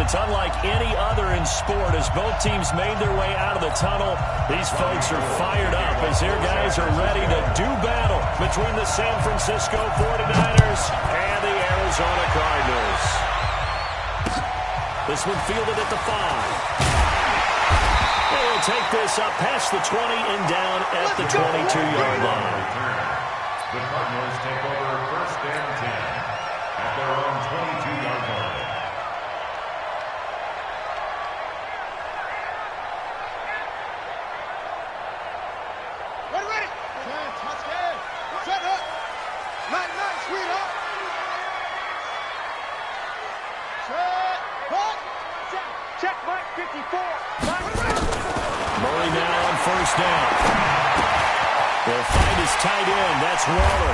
It's unlike any other in sport. As both teams made their way out of the tunnel, these folks are fired up as their guys are ready to do battle between the San Francisco 49ers and the Arizona Cardinals. This one fielded at the 5. They will take this up past the 20 and down at the 22-yard line. The Cardinals take over first and 10 at their own 22-yard line. Ready. Touchdown. Shut up. Night, sweetheart. Check, Mike, 54. Murray now on first down. They'll find his tight end. That's Waller.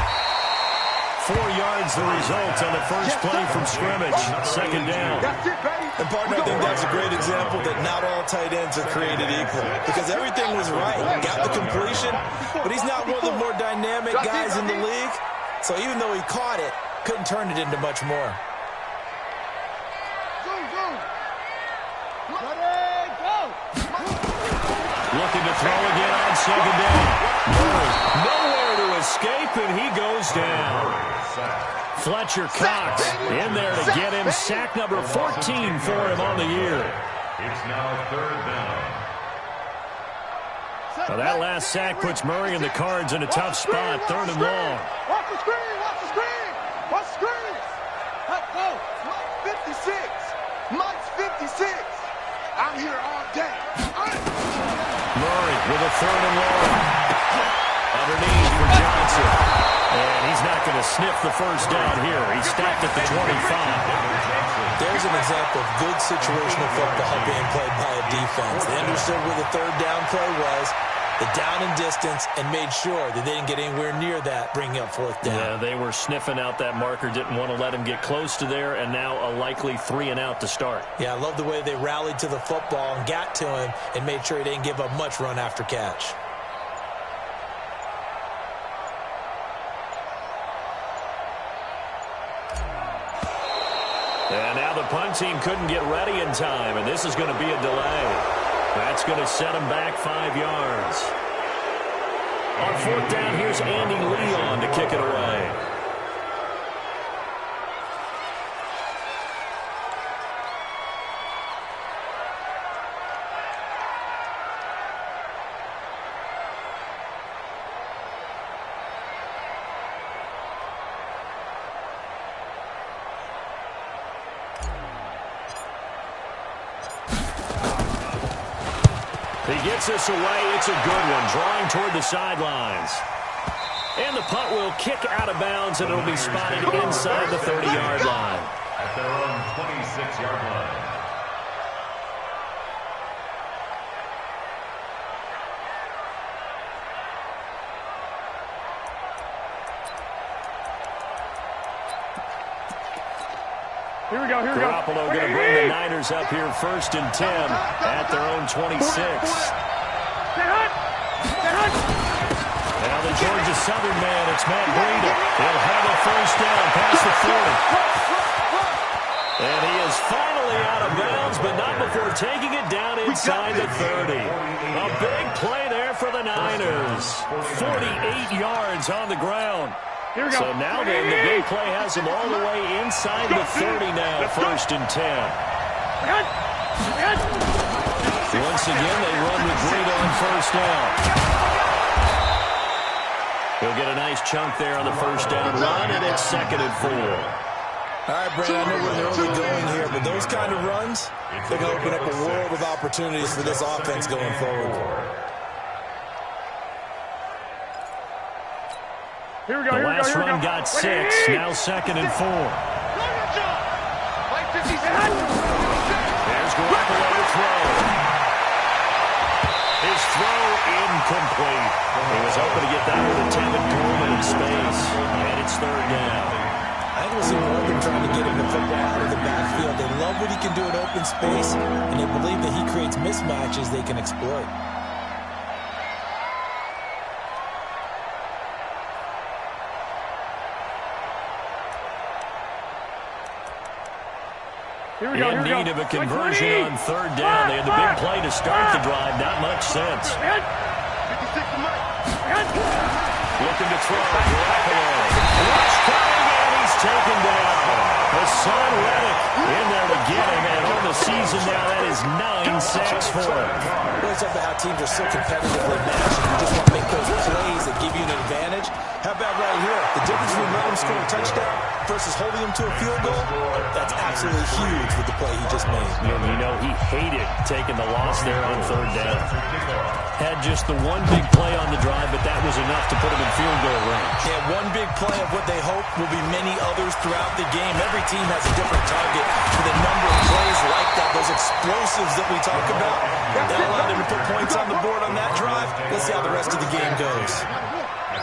4 yards the result on the first play from scrimmage. Second down. And, partner, I think that's a great example that not all tight ends are created equal. Because everything was right. Got the completion, but he's not one of the more dynamic guys in the league. So even though he caught it, couldn't turn it into much more. Looking to throw again on second down. Murray nowhere to escape, and he goes down. Fletcher Cox in there to get him. Sack number 14 for him on the year. It's now third down. Well, that last sack puts Murray and the Cards in a tough spot. Third and long. Watch the screen. Watch the screen. Let's go. Mike's 56. Mike's 56. I'm here all day. Murray with a third and long. Underneath for Johnson. And he's not going to sniff the first down here. He's stopped at the 25. There's an example of good situational football being played by a defense. They understood where the third down play was, the down and distance, and made sure that they didn't get anywhere near that, bringing up fourth down. Yeah, they were sniffing out that marker, didn't want to let him get close to there, and now a likely 3 and out to start. Yeah, I love the way they rallied to the football and got to him and made sure he didn't give up much run after catch. And now the punt team couldn't get ready in time, and this is going to be a delay. That's going to set him back 5 yards. On fourth down, here's Andy Leon to kick it away. He gets this away. It's a good one, drawing toward the sidelines. And the punt will kick out of bounds, and it'll be spotted inside the 30-yard line. At their own 26-yard line. Here we go. Garoppolo going to bring the Niners up here first and 10 at their own 26. Now the Georgia Southern man, it's Matt Breida. He'll have a first down past the 40. And he is finally out of bounds, but not before taking it down inside the 30. A big play there for the Niners. 48 yards on the ground. So now then, the big play has him all the way inside the 30 now, first and 10. Once again, they run with Breida on first down. He'll get a nice chunk there on the first down run, and it's second and 4. All right, Brad, I know we're in the early going here, but those kind of runs, they're going to open up a world of opportunities for this offense going forward. The last run got 6, now second and 4. There's Garoppolo to throw. His throw incomplete. He was hoping to get that one to Tevin Coleman in space, and it's third down. I think we'll see more of them trying to get him the football out of the backfield. They love what he can do in open space, and they believe that he creates mismatches they can exploit. Here In need of a conversion on third down. They had the big play to start the drive. Not much sense. Looking to throw. Rush coming, and he's taken down. Hassan Reddick in there to get him, and on the season now, that is 9 sacks for him. It's about how teams are so competitively matched, and you just want to make those plays that give you an advantage. How about right here? The difference between letting him score a touchdown versus holding him to a field goal, that's absolutely huge with the play he just made. You know, he hated taking the loss there on third down. Had just the one big play on the drive, but that was enough to put him in field goal range. Yeah, one big play of what they hope will be many others throughout the game. Every team has a different target with a number of plays like that, those explosives that we talk about. That allowed him to put points on the board on that drive. Let's see how the rest of the game goes.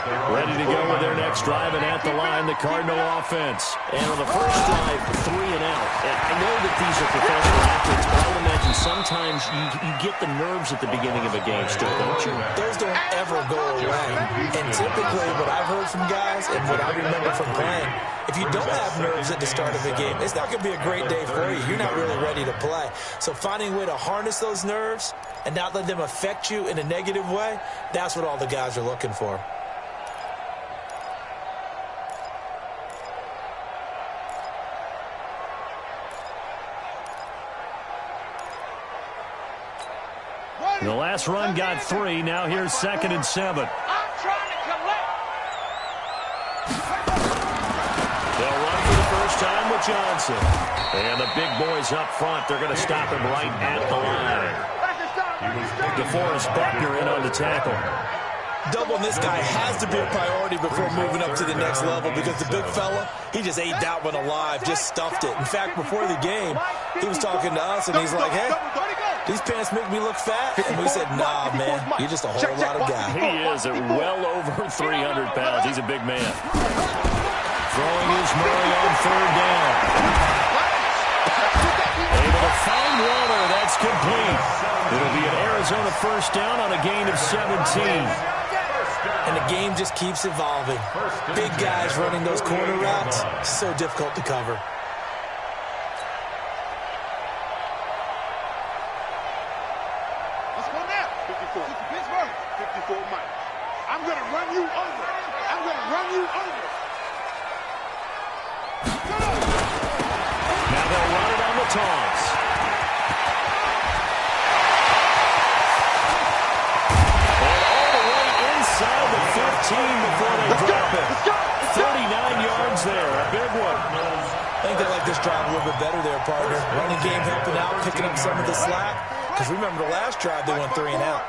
Ready to go with their next drive, and at the line, the Cardinal offense. And on the first drive, 3 and out. And I know that these are professional athletes, but I would imagine sometimes you get the nerves at the beginning of a game still, don't you? Those don't ever go away. And typically, what I've heard from guys and what I remember from playing, if you don't have nerves at the start of a game, it's not going to be a great day for you. You're not really ready to play. So finding a way to harness those nerves and not let them affect you in a negative way, that's what all the guys are looking for. The last run got 3. Now here's 2nd and 7. I'm trying to collect. They'll run for the first time with Johnson. And the big boys up front, they're going to stop him right at the line. DeForest Buckner in on the tackle. Doubling this guy has to be a priority before moving up to the next level because the big fella, he just ate that one alive, just stuffed it. In fact, before the game, he was talking to us, and he's like, hey, these pants make me look fat. And we said, nah, man, you're just a whole lot of guy. He is at well over 300 pounds. He's a big man. Throwing is Murray on third down. Able to find Waller. That's complete. It'll be an Arizona first down on a gain of 17. And the game just keeps evolving. Big guys running those corner routes, so difficult to cover. Let's go now. 54. Pittsburgh. 54 Mike. I'm going to run you over. I'm going to run you over. Now they'll run it on the toss. Inside the 15 before they drop it. 39 yards there, a big one. I think they like this drive a little bit better there, partner. Running game helping out, picking up some of the slack. Because remember the last drive, they went 3 and out.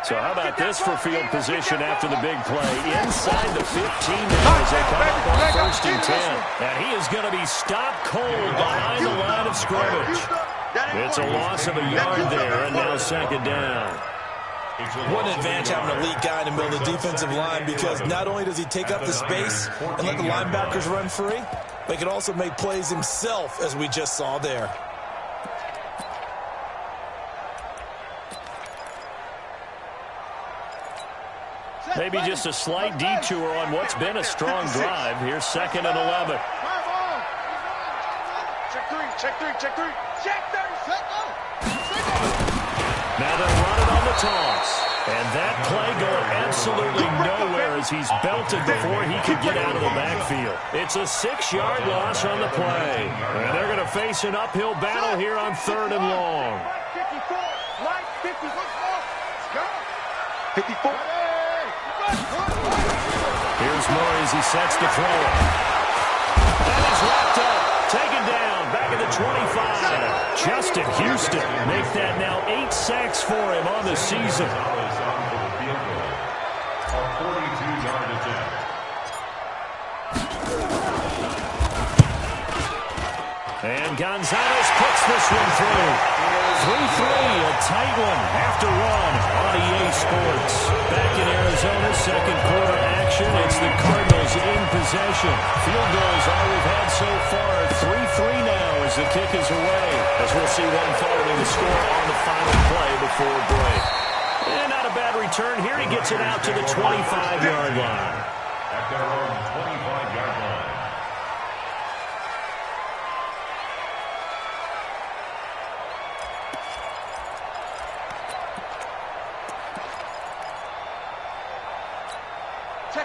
So how about this for field position after the big play? Inside the 15 now as they come up on 1st and 10. And he is going to be stopped cold behind the line of scrimmage. It's a loss of a yard there, and now 2nd down. What an advantage having an elite guy in the middle of the defensive line because not only does he take up the space and let the linebackers run free, but he can also make plays himself, as we just saw there. Maybe just a slight detour on what's been a strong drive. Here's 2nd and 11. Check 3, check 3, check 3. Check 3, check 3. Now they'll run it on the toss. And that play going absolutely nowhere as he's belted before he could get out of the backfield. It's a 6-yard loss on the play. And they're going to face an uphill battle here on 3rd and long. 54, Mike, 54. Let's go. 54. Here's Murray as he sets the throw. And he's wrapped up. Taken down. Back at the 25. Justin Houston make that now 8 sacks for him on the season. And Gonzalez puts this one through. 3-3, a tight one after one on EA Sports. Back in Arizona, 2nd quarter action. It's the Cardinals in possession. Field goals all we've had so far. 3-3 now as the kick is away. As we'll see one following the score on the final play before break. And not a bad return here. He gets it out to the 25-yard line. At their own 25-yard line.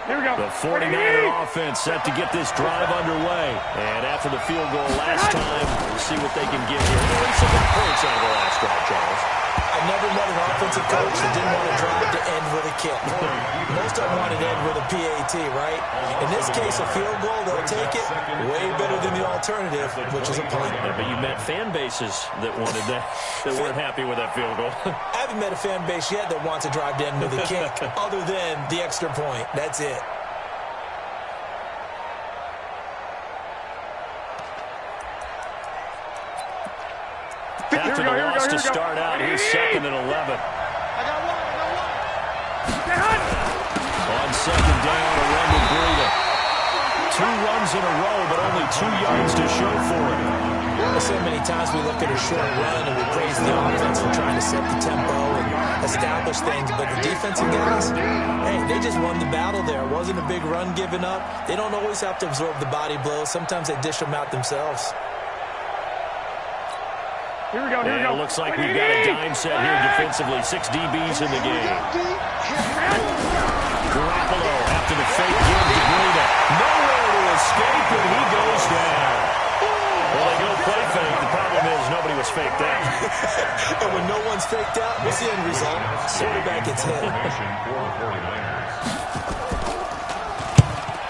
The 49er offense set to get this drive underway. And after the field goal last time, we'll see what they can get here. At least some good points out of the last drive, Charles. I never met an offensive coach that didn't want to drive to end with a kick. Most of them want to end with a PAT, right? In this case, a field goal, they'll take it. Way better than the alternative, which is a punt. Yeah, but you met fan bases that wanted that weren't happy with that field goal. I haven't met a fan base yet that wants to drive to end with a kick other than the extra point. That's it. After the loss to start out, here's 2nd and 11. On 2nd down, a run to Breida. 2 runs in a row, but only 2 yards to show for it. So many times we look at a short run and we praise the offense for trying to set the tempo and establish things, but the defensive guys, hey, they just won the battle there. It wasn't a big run given up. They don't always have to absorb the body blows. Sometimes they dish them out themselves. Here we go. It looks like we've got a dime set here defensively. 6 DBs in the game. Garoppolo after the fake give to Breida. Nowhere to escape, and he goes down. Well, they go play fake. The problem is nobody was faked out. And when no one's faked out, what's the end result? Quarterback gets hit.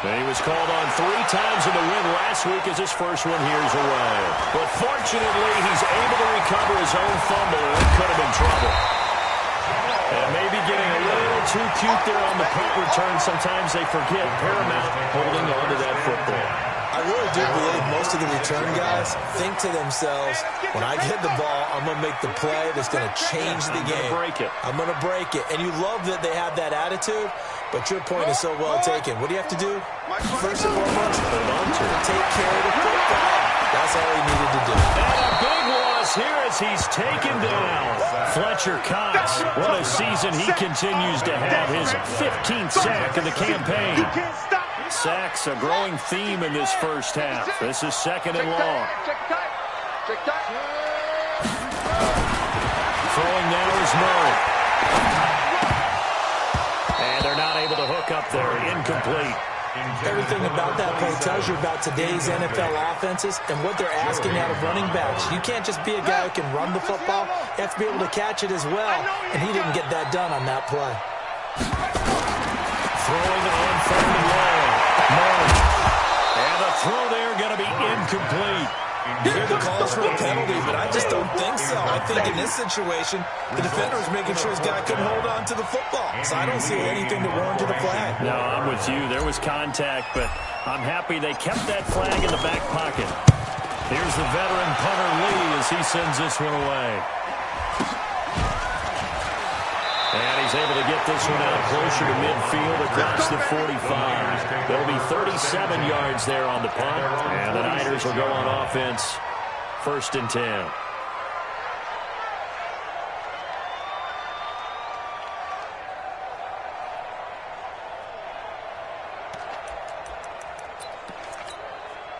He was called on 3 times in the win last week as his first one here's away. But fortunately, he's able to recover his own fumble. It could have been trouble. And maybe getting a little too cute there on the punt return. Sometimes they forget paramount holding on to that football. I really do believe most of the return guys think to themselves, when I get the ball, I'm going to make the play that's going to change the game. I'm going to break it. And you love that they have that attitude, but your point is so well taken. What do you have to do? First and foremost, take care of the football. That's all he needed to do. And a big loss here as he's taken down. Fletcher Cox, what a season he continues to have. His 15th sack of the campaign. Sacks a growing theme in this first half. This is 2nd and long. Throwing now is Murray. And they're not able to hook up there. Incomplete. Everything about that play tells you about today's NFL offenses and what they're asking out of running backs. You can't just be a guy who can run the football. You have to be able to catch it as well, and he didn't get that done on that play. Throwing it on 3rd and long. Murray. And the throw there going to be incomplete. You hear the calls for a penalty, but I just don't think so. I think in this situation, the defender was making sure his guy couldn't hold on to the football. So I don't see anything to warrant a flag. No, I'm with you. There was contact, but I'm happy they kept that flag in the back pocket. Here's the veteran punter Lee as he sends this one away. And he's able to get this one out closer to midfield across the 45. There'll be 37 yards there on the punt. And the Niners will go on offense. 1st and 10.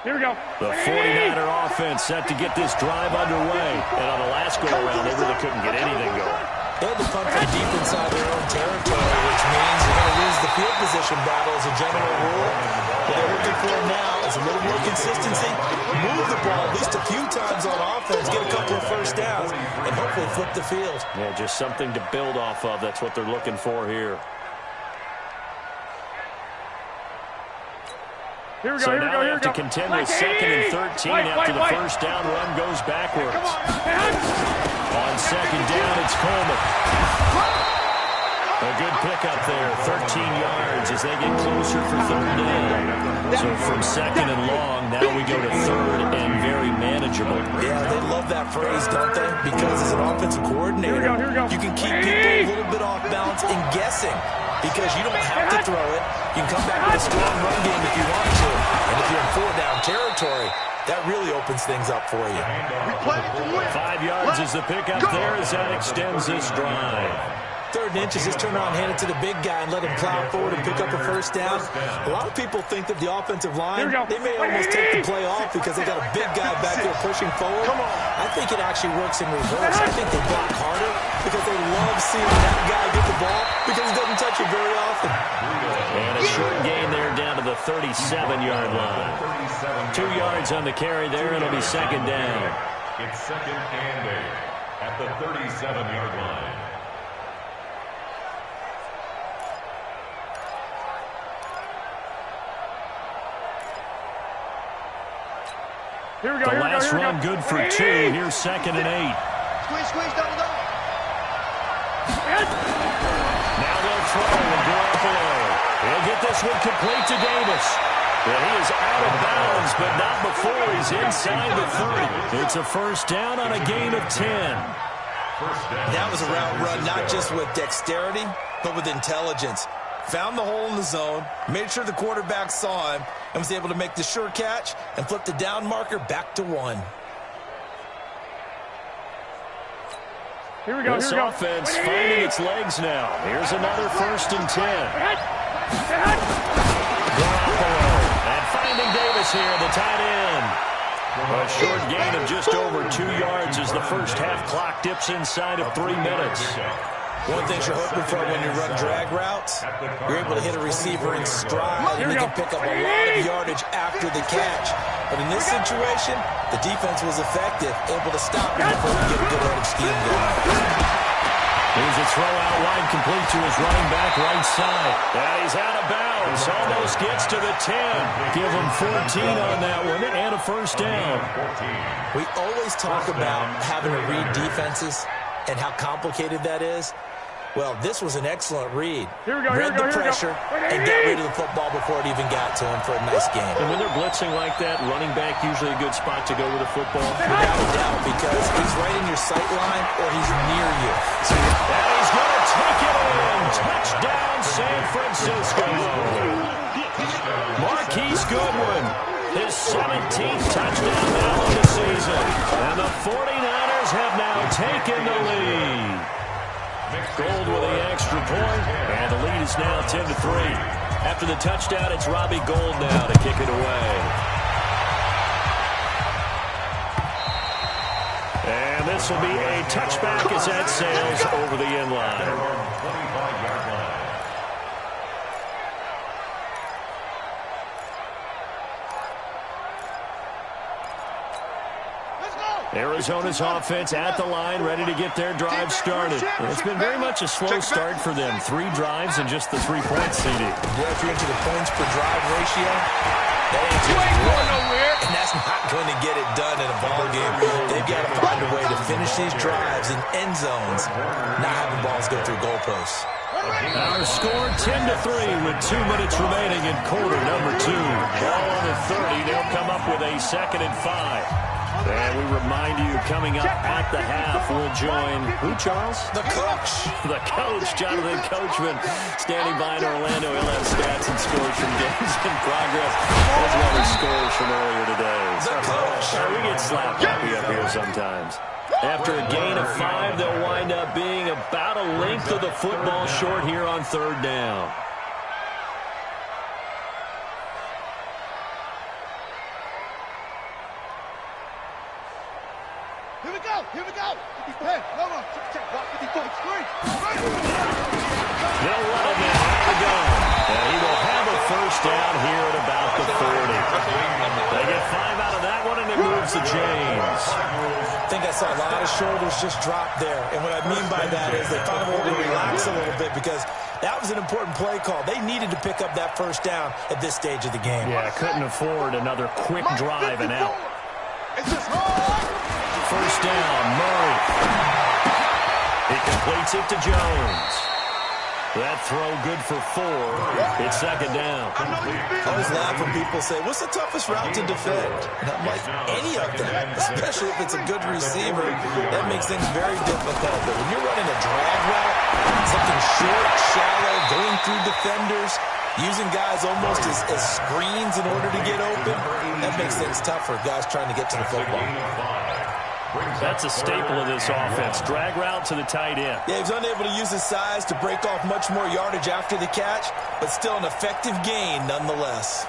Here we go. The 49er offense set to get this drive underway. And on the last go-around, they really couldn't get anything going. They had to punt from deep inside their own territory, which means you're going to lose the field position battle as a general rule. What they're looking for now is a little more consistency, move the ball at least a few times on offense, get a couple of first downs, and hopefully flip the field. Yeah, just something to build off of. That's what they're looking for here. Here we go, so here we now go, they here have we to go. contend with 2nd and 13 after the first down run goes backwards. On 2nd down, it's Coleman. A good pickup there, 13 yards as they get closer for 3rd down. So from 2nd and long, now we go to 3rd and very manageable. Yeah, they love that phrase, don't they? Because as an offensive coordinator, you can keep people a little bit off balance and guessing. Because you don't have to throw it. You can come back with a strong run game if you want to. And if you're in 4-down territory, that really opens things up for you. 5 yards is the pickup there as that extends this drive. 3rd and inches, just turn around and hand it to the big guy and let him plow forward and pick up a first down. A lot of people think that the offensive line, they may almost take the play off because they got a big guy back there pushing forward. I think it actually works in reverse. I think they block harder because they love seeing that guy get the ball because he doesn't touch it very often. And a short gain there down to the 37-yard line. 2 yards on the carry there, and it'll be 2nd down. It's 2nd and 8 at the 37-yard line. Here we go. The last run good for 2. Here's 2nd and 8. Squeeze, double, double. Now they'll throw and Garoppolo. He'll get this one complete to Davis. Well, he is out of bounds, but not before he's inside the 30. It's a first down on a gain of 10. That was a route run not just with dexterity, but with intelligence. Found the hole in the zone, made sure the quarterback saw him, and was able to make the sure catch and flip the down marker back to 1. Here we go. This offense finding its legs now. Here's another 1st and 10. Garoppolo. And finding Davis here, the tight end. A short gain of just over 2 yards as the first half clock dips inside of 3 minutes. One thing you're hoping for when you run drag routes, you're able to hit a receiver in stride and he can pick up a lot of yardage after the catch. But in this situation, the defense was effective, able to stop him before he get a good running scheme going. Here's a throw out wide complete to his running back right side. And he's out of bounds. Almost gets to the 10. Give him 14 on that one and a first down. We always talk about having to read defenses and how complicated that is. Well, this was an excellent read. Read the pressure and got rid of the football before it even got to him for a nice game. And when they're blitzing like that, running back usually a good spot to go with the football. Without a doubt, because he's right in your sight line or he's near you. And he's going to take it in. Touchdown, San Francisco. Marquise Goodwin, his 17th touchdown now of the season. And the 49ers have now taken the lead. Gold with the extra point, and the lead is now 10-3. After the touchdown, it's Robbie Gould now to kick it away. And this will be a touchback as that sails over the end line. 25-yard line. Arizona's offense at the line, ready to get their drive started. It's been very much a slow start for them. 3 drives and just the 3-point CD. Yeah, if you're into the points per drive ratio, that answer is 1. And that's not going to get it done in a ball game. They've got to find a way to finish these drives in end zones, not having balls go through goalposts. Our score 10-3 with 2 minutes remaining in quarter number 2. Ball on the 30. They'll come up with a 2nd and 5. And we remind you, coming up at the half, we'll join, who, Charles? The coach. The coach, Jonathan Coachman, standing by in Orlando. He'll have stats and scores from games in progress, as well as scores from earlier today. The coach. We get slapped happy up here sometimes. After a gain of 5, they'll wind up being about a length of the football short here on 3rd down. Here we go. 50, check, block 54, screen. They'll run him now out of the gun. And he will have a first down here at about the 40. They get 5 out of that one, and it moves the chains. I think I saw a lot of shoulders just drop there. And what I mean by that is they found a way to relax a little bit because that was an important play call. They needed to pick up that first down at this stage of the game. Yeah, couldn't afford another quick drive and out. It's just hard. First down, Murray. He completes it to Jones. That throw good for 4. It's 2nd down. I always laugh when people say, what's the toughest route to defend? And I'm like, any of them, especially if it's a good receiver. That makes things very difficult. But when you're running a drag route, something short, shallow, going through defenders, using guys almost as screens in order to get open, that makes things tough for guys trying to get to the football. That's a staple of this offense. Drag route to the tight end. Yeah, he's unable to use his size to break off much more yardage after the catch, but still an effective gain nonetheless.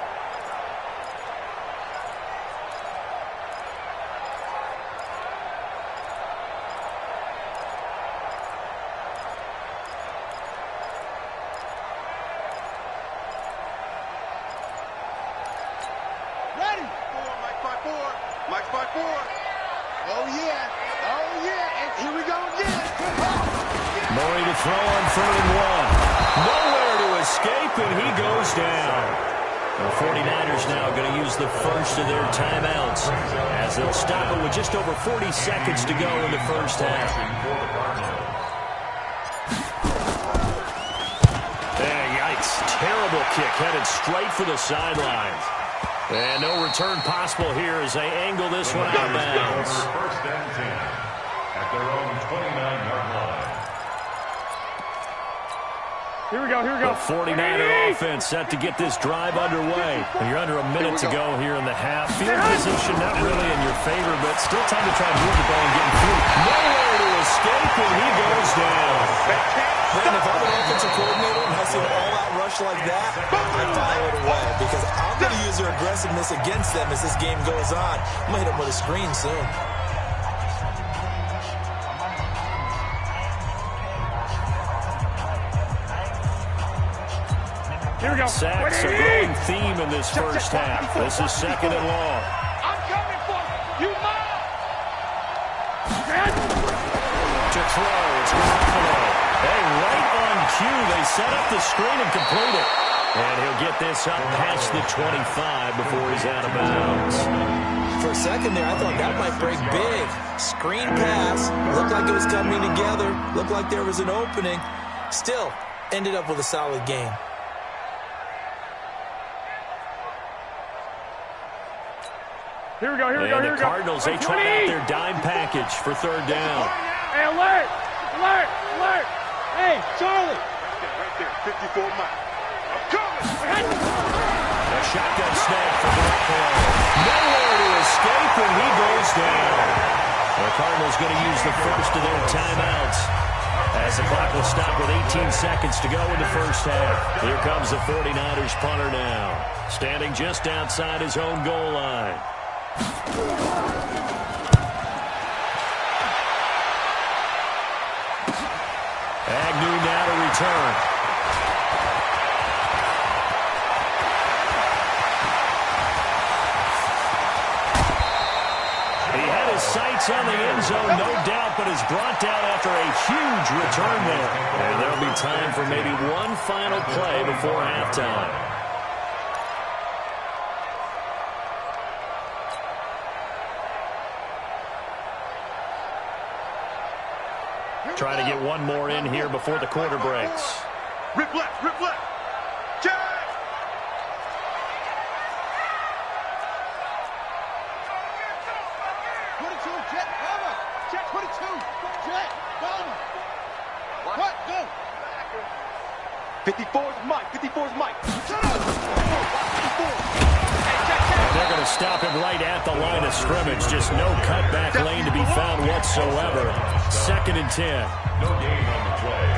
Murray to throw on 3rd and 1. Nowhere to escape, and he goes down. The 49ers now going to use the first of their timeouts as they'll stop it with just over 40 seconds to go in the first half. Yikes. Terrible kick headed straight for the sideline. And no return possible here as they angle this one out of bounds. First and 10 at their own 29-yard line. Here we go, here we go. The 49er offense set to get this drive underway. And you're under a minute to go here in the half. Field position not really in your favor, but still time to try and move the ball and get in through. Nowhere to escape, and he goes down. Brandon, if I'm an offensive coordinator and I see an all-out rush like that, I file it away because I'm going to use their aggressiveness against them as this game goes on. I'm going to hit them with a screen soon. Here we go. Sacks a growing theme in this first half. This is 2nd and long. I'm coming for you. You must. To throw, it's Garoppolo. Hey, right on cue, they set up the screen and complete it. And he'll get this up past the 25 before he's out of bounds. For a second there, I thought that might break big. Screen pass. Looked like it was coming together. Looked like there was an opening. Still, ended up with a solid game. Here we go, here we go, here we go. The Cardinals, they try out their dime package for 3rd down. Hey, alert! Alert! Alert! Hey, Charlie! Right there, 54 miles. I'm coming! A shotgun snap for Garoppolo. Nowhere to escape, and he goes down. The Cardinals going to use the first of their timeouts as the clock will stop with 18 seconds to go in the first half. Here comes the 49ers punter now, standing just outside his own goal line. Agnew now to return. He had his sights on the end zone, no doubt, but is brought down after a huge return there. And there'll be time for maybe one final play before halftime. Trying to get one more in here before the quarter breaks. Rip left, rip left. Check. Jet, bomber. Jet, 22. Jet, bomber. What? Go. 54's Mike. 54's Mike. Shut up. 54. They're going to stop him right at the line of scrimmage. Just no cutback lane to be found whatsoever. 2nd and 10. No gain on the play.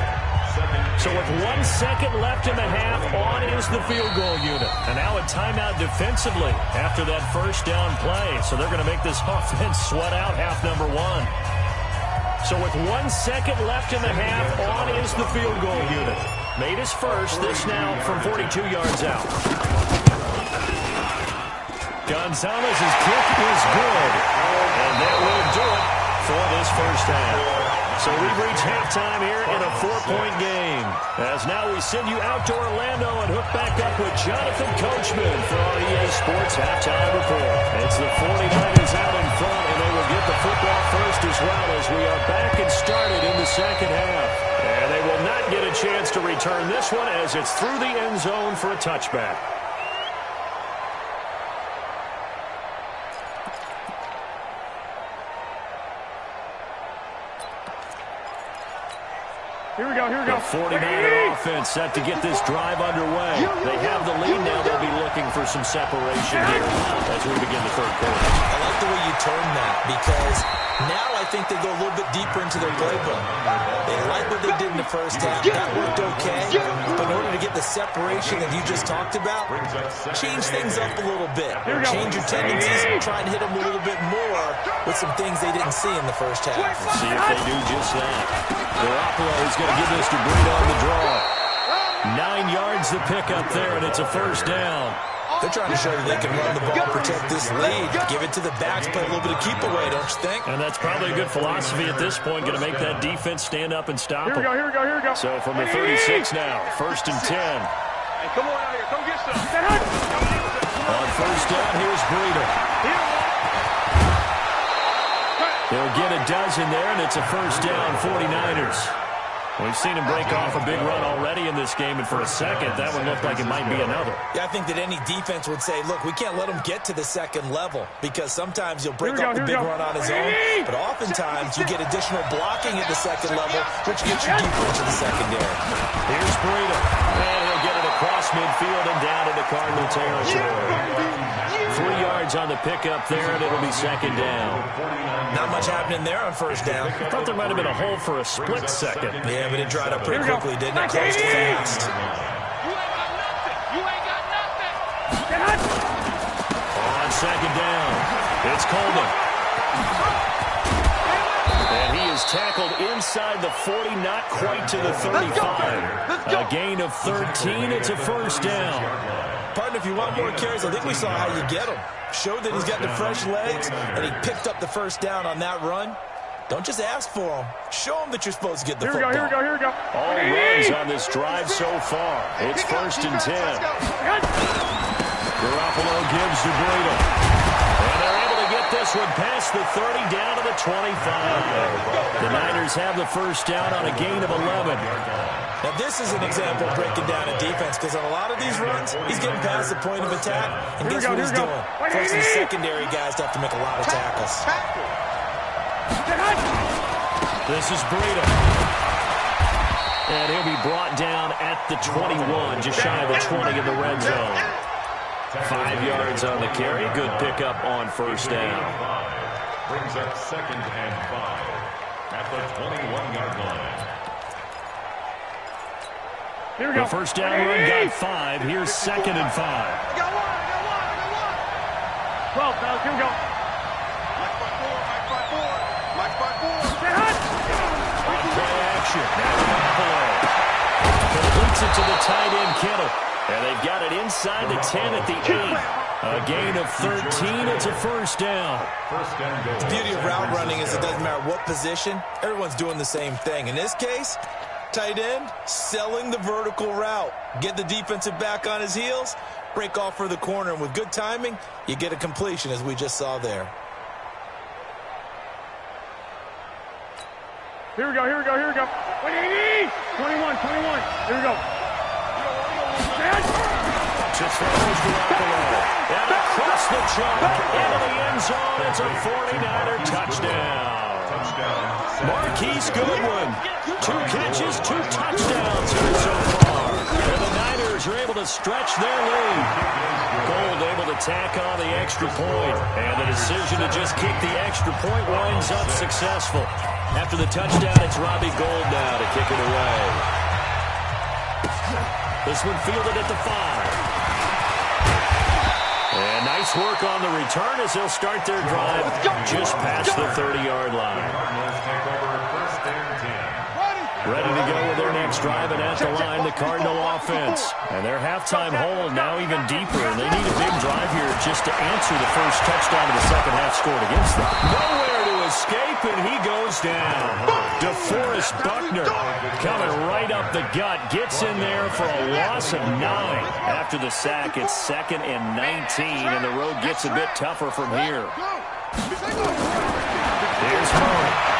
So with 1 second left in the half, on is the field goal unit. And now a timeout defensively after that first down play. So they're going to make this offense sweat out half number 1. So with 1 second left in the half, on is the field goal unit. Made his first, this now from 42 yards out. Gonzalez's kick is good. And that will do it for this first half. So we've reached halftime here in a 4-point game. As now we send you out to Orlando and hook back up with Jonathan Coachman for our EA Sports Halftime Report. It's the 49ers out in front, and they will get the football first as well as we are back and started in the second half. And they will not get a chance to return this one as it's through the end zone for a touchback. Here we go, here we go. The 49er offense set to get this drive underway. They have the lead now. They'll be looking for some separation here as we begin the third quarter. I like the way you turn that because now I think they go a little bit deeper into their playbook. They like what they did in the first half. That worked okay. But in order to get the separation that you just talked about, change things up a little bit. Change your tendencies and try and hit them a little bit more with some things they didn't see in the first half. We'll see if they do just that. Garoppolo is going to give this to Breida on the draw. 9 yards the pick up there, and it's a first down. They're trying to show that they can run the ball, protect this lead, give it to the backs, play a little bit of keep away, don't you think? And that's probably a good philosophy at this point, going to make that defense stand up and stop them. Here we go, here we go, here we go. So from the 36 now, 1st and 10. Hey, come on out here. Come get some. On first down, here's Breida. They'll get a dozen there, and it's a first down, 49ers. We've seen him break off a big run already in this game, and for a second, that one looked like it might be another. Yeah, I think that any defense would say, look, we can't let him get to the second level because sometimes you'll break up the big run on his own, but oftentimes you get additional blocking at the second level, which gets you deeper into the secondary. Here's Breida, and he'll get it across midfield and down into Cardinal territory. 3 yards on the pickup there, and it'll be second down. Not much happening there on first down. I thought there might have been a hole for a split second. Yeah, but it dried up pretty quickly, didn't it? Closed fast. You ain't got nothing. On second down, it's Coleman. And he is tackled inside the 40, not quite to the 35. A gain of 13, it's a first down. Partner, if you want more carries, I think we saw how you get them. Showed that he's got the fresh legs, and he picked up the first down on that run. Don't just ask for them. Show them that you're supposed to get the football. Here we go, here we go, here we go. All runs on this drive so far. It's 1st and 10. Garoppolo gives to Breida. And they're able to get this one past the 30 down to the 25. The Niners have the first down on a gain of 11. Now, this is an example of breaking down a defense because on a lot of these runs, he's getting past the point of attack, and guess what he's doing? Forcing the secondary guys to have to make a lot of tackles. This is Breida. And he'll be brought down at the 21, just shy of the 20 in the red zone. 5 yards on the carry. Good pickup on first down. Brings up 2nd and 5 at the 21-yard line. Here we go. The first down run got 5. Here's 2nd and 5. I got one. 12, fellas, here we go. Mike 5-4. Play action. Completes it to the tight end, Kittle. And they've got it inside the 10 at the 8. A gain of 13. It's a first down. The beauty of route running is it doesn't matter what position. Everyone's doing the same thing. In this case, tight end, selling the vertical route. Get the defensive back on his heels, break off for the corner, and with good timing, you get a completion as we just saw there. Here we go, here we go, here we go. 21. Here we go. Just throws Garoppolo. And across the chalk into the end zone. It's a 49er touchdown. Marquise Goodwin. 2 catches, 2 touchdowns here so far. And the Niners are able to stretch their lead. Gold able to tack on the extra point. And the decision to just kick the extra point winds up successful. After the touchdown, it's Robbie Gould now to kick it away. This one fielded at the 5. And nice work on the return as they'll start their drive just past the 30-yard line. Ready to go with their next drive, and at the line, the Cardinal offense. And their halftime hole now even deeper, and they need a big drive here just to answer the first touchdown of the second half scored against them. Nowhere to escape, and he goes down. DeForest Buckner coming right up the gut, gets in there for a loss of 9. After the sack, it's 2nd and 19, and the road gets a bit tougher from here. Here's Murray.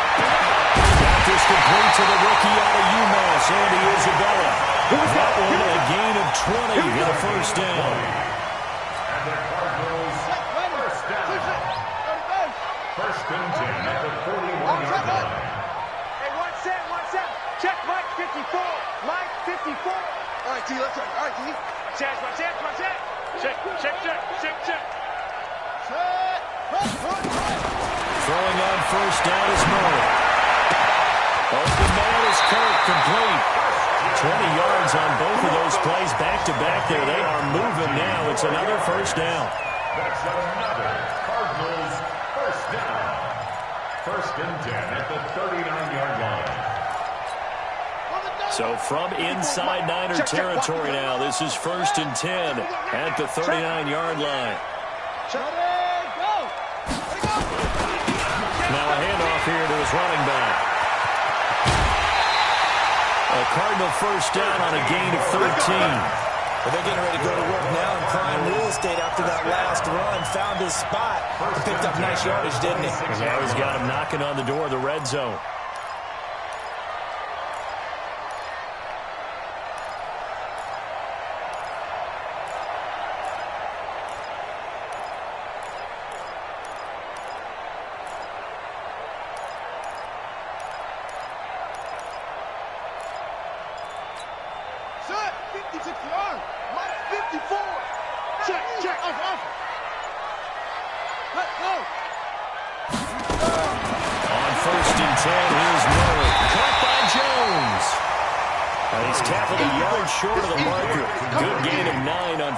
This complete to the rookie out of UMass, Andy Isabella. That one a gain of 20 and a first down. And the Cardinals first down. 1st and 10 at the 41-yard line. Hey, 1 set. Check, Mike. 50 Throwing on first down is Murray. Open man is Kirk, complete. 20 yards on both of those plays back-to-back there. They are moving now. It's another first down. That's another Cardinals first down. First and 10 at the 39-yard line. So from inside Niner territory now, this is first and 10 at the 39-yard line. Now a handoff here to his running back. A Cardinal first down on a gain of 13. Well, they're getting ready to go to work now in prime real estate after that last run. Found his spot. He picked up nice yardage, didn't he? Now he's got him knocking on the door of the red zone.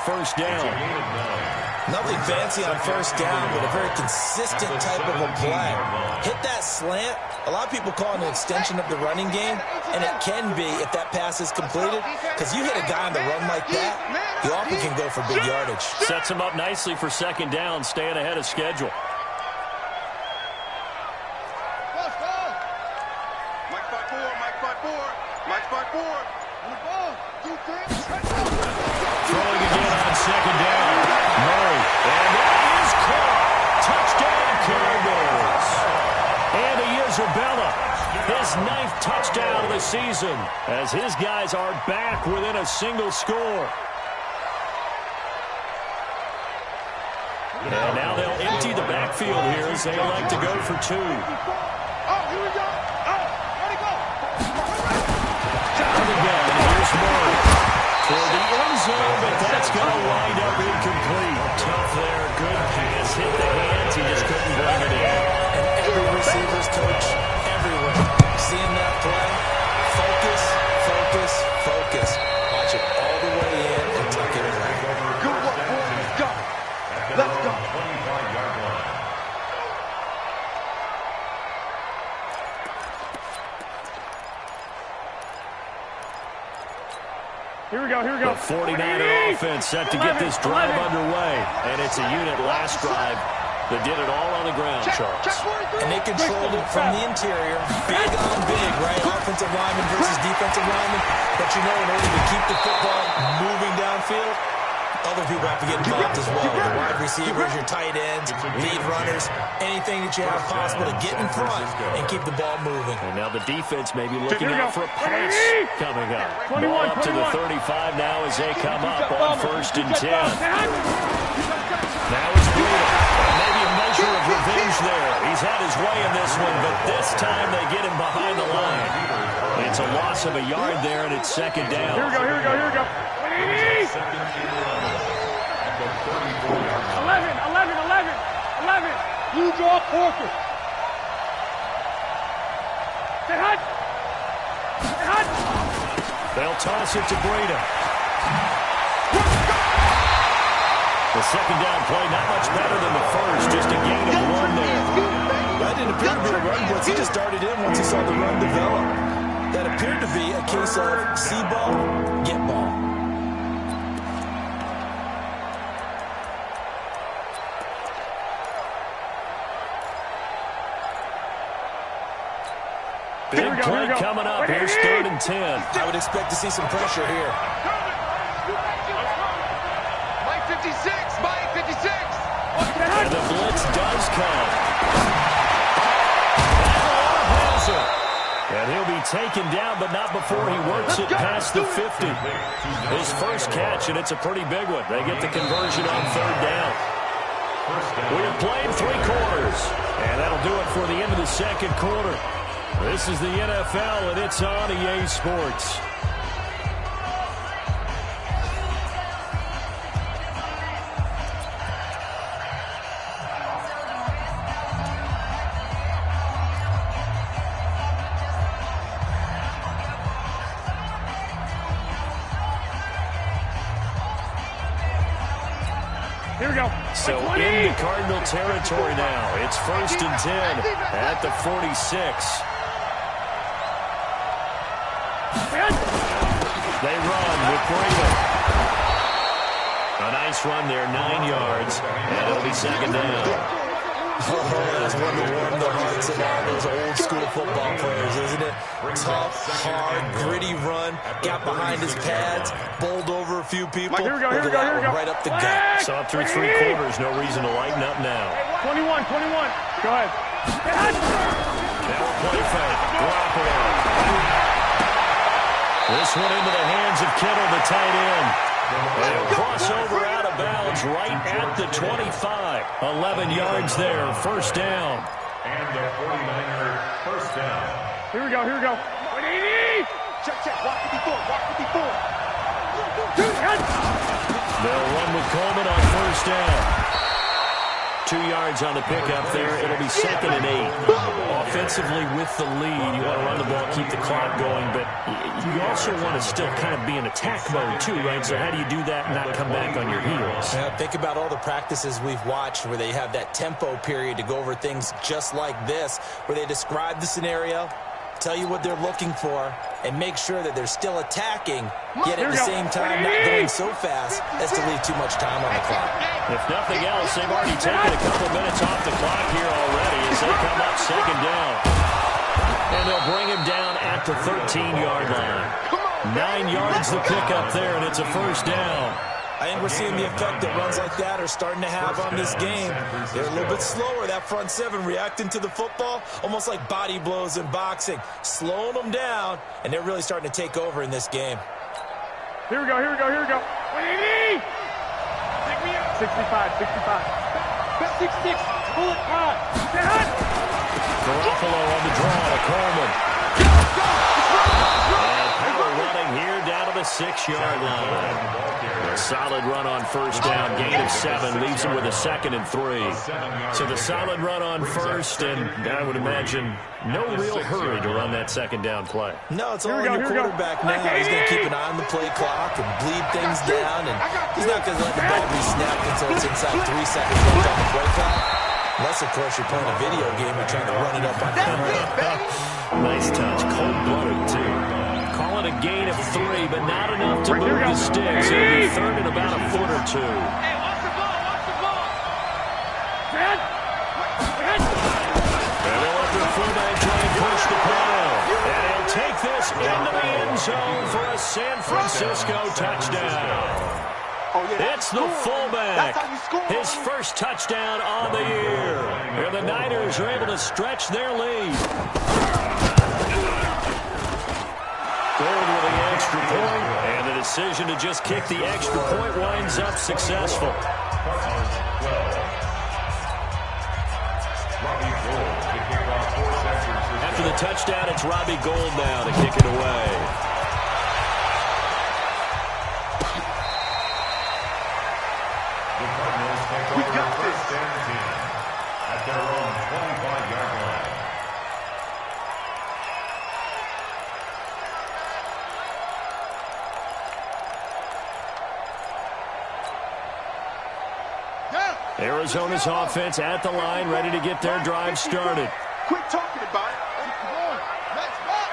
First down. Nothing fancy on first down, but a very consistent type of a play. Hit that slant. A lot of people call it an extension of the running game, and it can be if that pass is completed, because you hit a guy on the run like that, you often can go for big yardage. Sets him up nicely for second down, staying ahead of schedule. Throwing again on second down. Murray. And that is caught. Touchdown, Cardinals. Andy Isabella, his 9th touchdown of the season, as his guys are back within a single score. And now they'll empty the backfield here as they elect to go for 2. Oh, here we go. Oh, let it go. Down again. Here's Murray. For the end zone, but that's going to wind up incomplete. Tough there. Good pass. Hit the hands. He just couldn't bring it in. And every receiver's coach everywhere. Seeing that play, focus, focus, focus. Watch it all the way in and tuck it away. Good work, boys. Let's go. Let's go. 25-yard line. Here we go, here we go. The 49er offense set to get this drive underway. And it's a unit last drive that did it all on the ground, Charles. And they controlled it from the interior. Big on big, right? Offensive lineman versus defensive lineman. But you know, in order to keep the football moving downfield, other people have to get involved as well. Your wide receivers, your tight ends, lead runners, anything that you have possible to get in front and keep the ball moving. And now the defense may be looking out for a pass coming up. Ball up to the 35 now as they come up on first and 10. Now it's Breida. Maybe a measure of revenge there. He's had his way in this one, but this time they get him behind the line. It's a loss of a yard there, and it's second down. Here we go, here we go, here we go. 11, 11, 11. You draw quarter. Stay hot. Stay hot. They'll toss it to Breida. The second down play, not much better than the first, just a gain of 1 there. That didn't appear to be a run blitz. He just darted in once he saw the run develop. That appeared to be a case of see ball, get ball. Big play coming up. Here's third and 10. I would expect to see some pressure here. Mike 56, Mike 56. And the blitz does come. And he'll be taken down, but not before he works it past the 50. His first catch, and it's a pretty big one. They get the conversion on third down. We have played 3 quarters, and that'll do it for the end of the second quarter. This is the NFL, and it's on EA Sports. go. So into Cardinal territory now. It's 1st and 10 at the 46. They run with Brady. A nice run there, 9 yards, and it'll be 2nd down. Oh, that's one to warm the hearts of all those old-school football players, isn't it? Tough, hard, gritty run, got behind his pads, bowled over a few people. Here we go. Right up the gut. So up through 3 quarters, no reason to lighten up now. 21. Go ahead. Now a play fake. Garoppolo. This one into the hands of Kittle, the tight end. And a crossover out of bounds right at the 25. 11 yards there, 1st down. And the 49er first down. Here we go. 180. Check. Watch it before. They'll run with Coleman on 1st down. 2 yards on the pickup there. It'll be 2nd and 8. Offensively with the lead, you want to run the ball, keep the clock going, but you also want to still kind of be in attack mode too, right? So how do you do that and not come back on your heels? Yeah, think about all the practices we've watched where they have that tempo period to go over things just like this, where they describe the scenario, tell you what they're looking for, and make sure that they're still attacking, yet at the same time not going so fast as to leave too much time on the clock. If nothing else, they've already taken a couple minutes off the clock here already as they come up 2nd down. And they'll bring him down at the 13-yard line. 9 yards the pickup there, and it's a 1st down. I think we're seeing the effect that runs like that are starting to have on this game. They're a little bit slower, that front 7, reacting to the football, almost like body blows in boxing, slowing them down, and they're really starting to take over in this game. Here we go. 180. 65. 66. Pull it hard. Garoppolo on the draw to Coleman. And power running here down to the 6-yard line. A solid run on 1st down, gain of 7, leaves him with a 2nd and 3. So the solid run on 1st, and I would imagine no real hurry to run that 2nd down play. No, it's all on your quarterback now. He's going to keep an eye on the play clock and bleed things down, and he's not going to let the ball be snapped until it's inside 3 seconds left on the play clock. Unless, of course, you're playing a video game and trying to run it up on camera. Nice touch, cold-blooded, too. Call it a gain of 3, but not enough to move the sticks. It'll be 3rd and about a foot or 2. Hey, watch the ball. Red. And they'll let the fullback try and push the pile. And he'll take this into the end zone for a San Francisco touchdown. It's the fullback. His first touchdown on the year. And the Niners are able to stretch their lead. Gold with the extra point, and the decision to just kick the extra point winds up successful. After the touchdown, it's Robbie Gould now to kick it away. We got this. At their own 25-yard line. Arizona's offense at the line, ready to get their drive started. Quit talking about it. Let's march.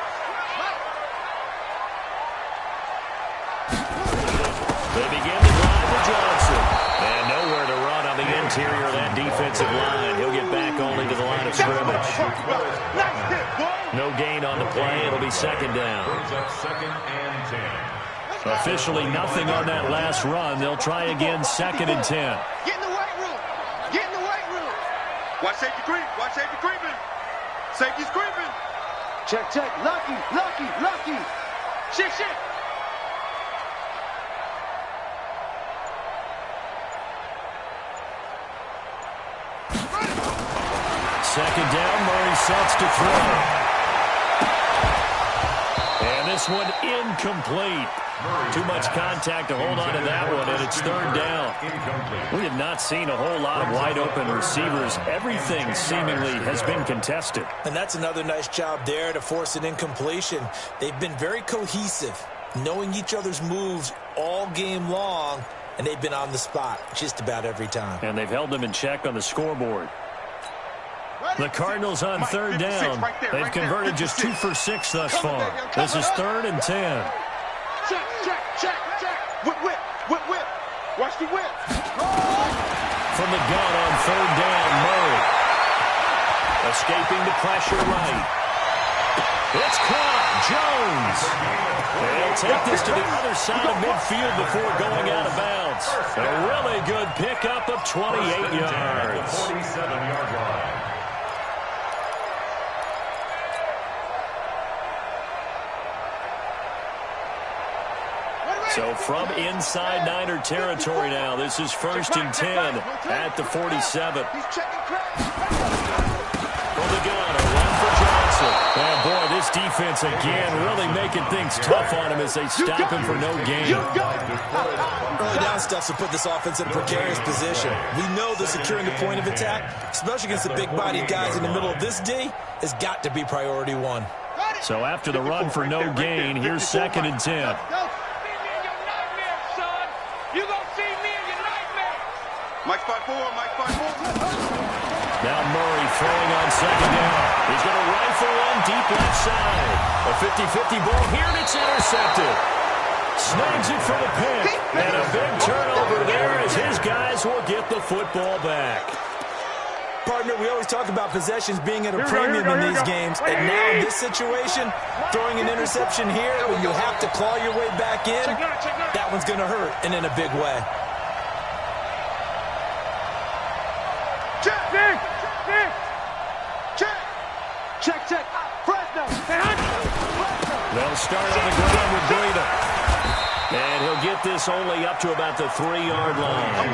They begin to drive to Johnson. And nowhere to run on the interior of that defensive line. He'll get back only to the line of scrimmage. No gain on the play. It'll be 2nd down. Brings up 2nd and 10. Officially nothing on that last run. They'll try again 2nd and 10. Get in the weight room. Get in the weight room. Watch safety creep. Watch safety creeping. Safety's creeping. Check. Lucky. Shit. Second down, Murray sets to throw. And this one incomplete. Too much contact to hold on to that one, and it's 3rd down. We have not seen a whole lot of wide-open receivers. Everything seemingly has been contested. And that's another nice job there to force an incompletion. They've been very cohesive, knowing each other's moves all game long, and they've been on the spot just about every time. And they've held them in check on the scoreboard. The Cardinals on third down. They've converted just 2 for 6 thus far. This is 3rd and 10. Check, check, check, check. Whip, whip, whip, whip. Watch the whip. From the gun on 3rd down, Murray. Escaping the pressure right. It's caught. Jones. They'll take this to the other side of midfield before going out of bounds. A really good pickup of 28 yards. 47-yard line. So from inside Niner territory now, this is 1st and 10 at the 47. He's checking crack. From the gun, a run for Johnson. And boy, this defense again really making things tough on him as they stop him for no gain. Early down stuff to put this offense in a precarious position. We know that securing the point of attack, especially against the big-bodied guys in the middle of this D, has got to be priority 1. So after the run for no gain, here's 2nd and 10. Mike 5-4, Mike 5-4. Now Murray throwing on 2nd down. He's going to rifle one deep left side. A 50-50 ball here, and it's intercepted. Snags it for the pick. And a big turnover there as his guys will get the football back. Partner, we always talk about possessions being at a premium in these games, and now in this situation, throwing an interception here when you have to claw your way back in, that one's going to hurt, and in a big way. Check, check. Fresno. They'll start on the ground with Breida. And he'll get this only up to about the 3-yard line.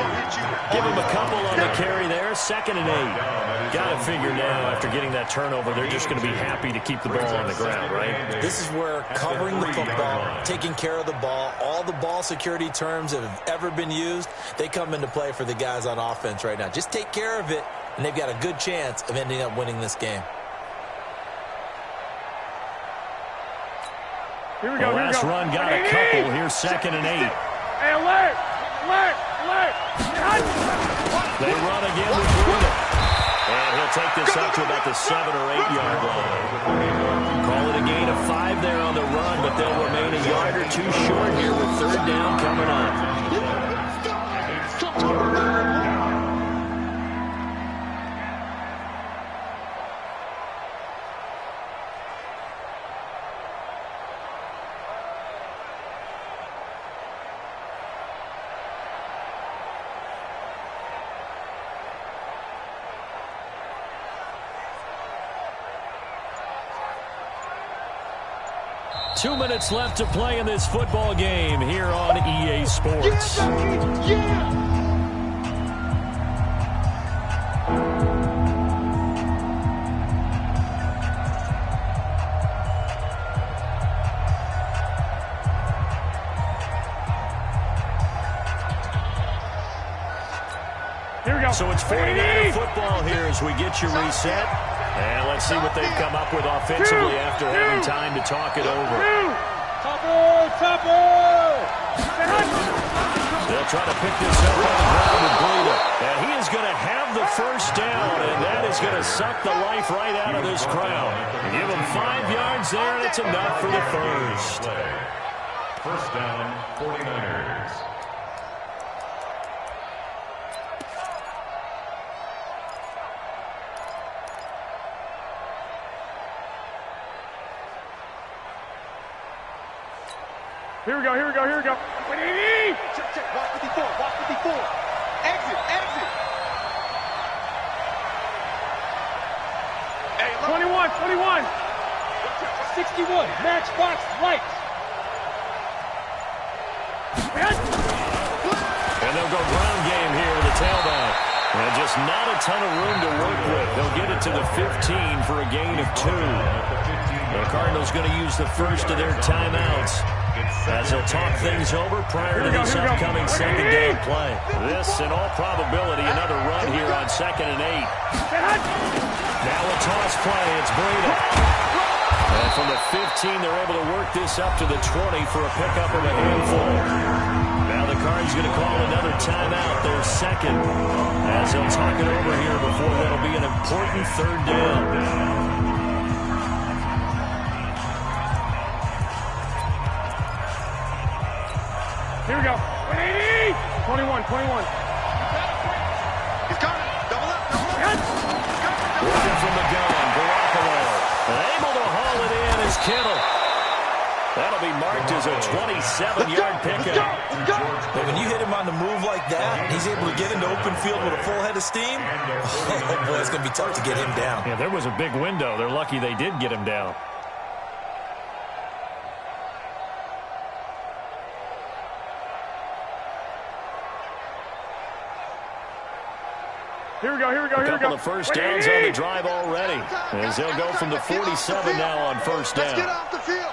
Give him a couple on the carry there. 2nd and 8. Got to figure now, after getting that turnover, they're just going to be happy to keep the ball on the ground, right? This is where covering the football, taking care of the ball, all the ball security terms that have ever been used, they come into play for the guys on offense right now. Just take care of it, and they've got a good chance of ending up winning this game. Here we go, the last run got a couple. Here's 2nd and 8. Hey, alert! Alert! Alert! They run again with Breida. And he'll take this up to about the 7 or 8 yard line. Call it a gain of 5 there on the run, but they'll remain a yard or 2 short here with 3rd down coming up. Two minutes left to play in this football game here on EA Sports. Here we go. So it's 49 football here as we get you reset. And let's see what they've come up with offensively after having time to talk it over. They'll try to pick this up on the ground with Breida. And he is going to have the first down, and that is going to suck the life right out of this crowd. Give him 5 yards there, and it's enough for the first. First down, 49ers. Here we go, here we go, here we go. Check, check. Watch 54, watch 54. Exit, exit. Hey, look. 21, 21. 61, matchbox lights. And they'll go ground game here with the tailback. And just not a ton of room to work with. They'll get it to the 15 for a gain of 2. The Cardinals going to use the first of their timeouts as they'll talk things over prior to this upcoming 2nd down play. This, in all probability, another run here on 2nd and 8. Now a toss play. It's Breida. And And from the 15, they're able to work this up to the 20 for a pickup of a handful. Now the Cards going to call another timeout, their second, as they'll talk it over here before that'll be an important third down. Here we go. 21. He's coming. Double up. Working from the gun, Garoppolo. Able to haul it in is Kittle. That'll be marked as a 27-yard pickup. But when you hit him on the move like that, he's able to get into open field with a full head of steam. Oh, boy, it's going to be tough to get him down. Yeah, there was a big window. They're lucky they did get him down. Here we go. A couple of first downs on the drive already, as they'll go from the 47 now on first down. Let's get off the field.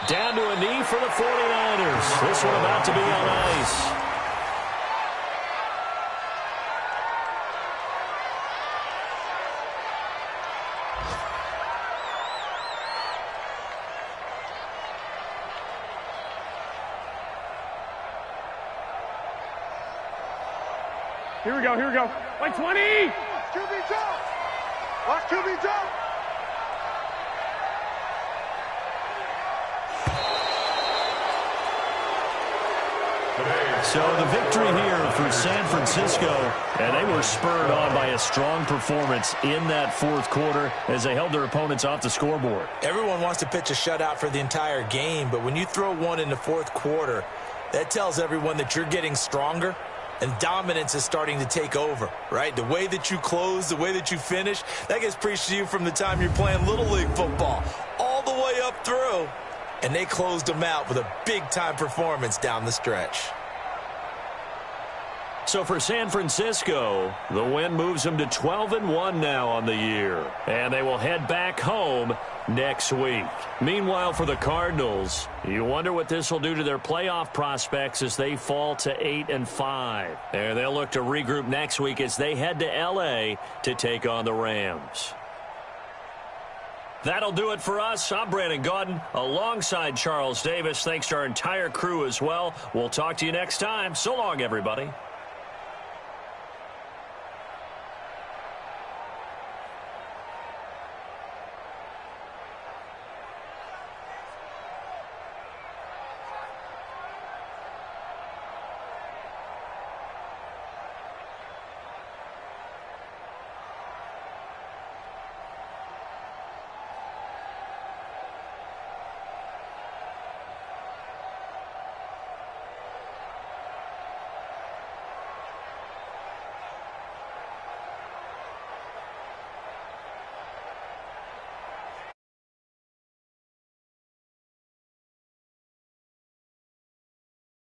Down to a knee for the 49ers. This one about to be on ice. Here we go. Like 20. QB jump. Watch QB jump. So the victory here for San Francisco, and they were spurred on by a strong performance in that fourth quarter as they held their opponents off the scoreboard. Everyone wants to pitch a shutout for the entire game, but when you throw one in the fourth quarter, that tells everyone that you're getting stronger and dominance is starting to take over, right? The way that you close, the way that you finish, that gets preached to you from the time you're playing Little League football all the way up through. And they closed them out with a big-time performance down the stretch. So for San Francisco, the win moves them to 12-1 now on the year. And they will head back home next week. Meanwhile, for the Cardinals, you wonder what this will do to their playoff prospects as they fall to 8-5. And they'll look to regroup next week as they head to L.A. to take on the Rams. That'll do it for us. I'm Brandon Gaudin alongside Charles Davis. Thanks to our entire crew as well. We'll talk to you next time. So long, everybody.